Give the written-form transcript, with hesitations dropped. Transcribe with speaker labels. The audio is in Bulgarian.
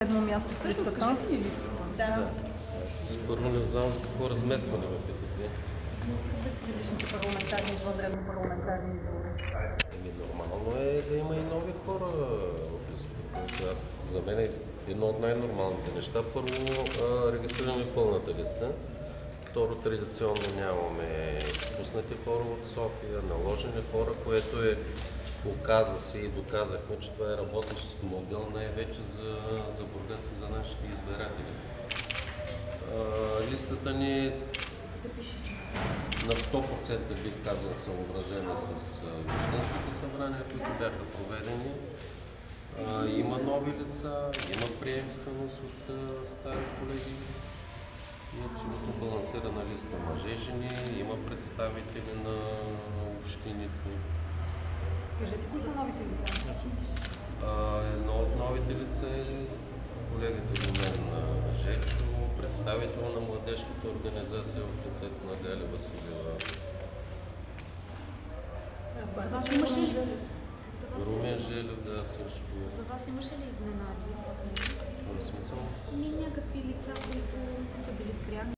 Speaker 1: Едно място в листата.
Speaker 2: Кажете ли листата?
Speaker 1: Да.
Speaker 3: Аз първо не знам за какво разместване ме питате.
Speaker 1: Предишните парламентарни, извънредно парламентарни избори.
Speaker 3: Нормално е да има и нови хора в листата. За мен е едно от най-нормалните неща. Първо, регистрираме пълната листа. Второ, традиционно нямаме спуснати хора от София, наложени хора, което е оказа се и доказахме, че това е работещ модел най-вече за Бургас и за нашите избиратели. Листата ни на 100% бих казал съобразена с гражданските събрания, които бяха проведени. Има нови лица, има приемственост от стари колеги и абсолютно балансирана листа мъже и жени, има представители на общините.
Speaker 1: Кажете, кои са новите лица?
Speaker 3: Едно от новите лица е колегата до мен Жечо, представител на младежката организация в лицето на Галя Василева.
Speaker 2: За вас имаше ли?
Speaker 3: Румен Желев, да, също.
Speaker 2: За вас имаше ли изненади?
Speaker 3: В смисъл?
Speaker 2: Някакви лица, които са били спряни?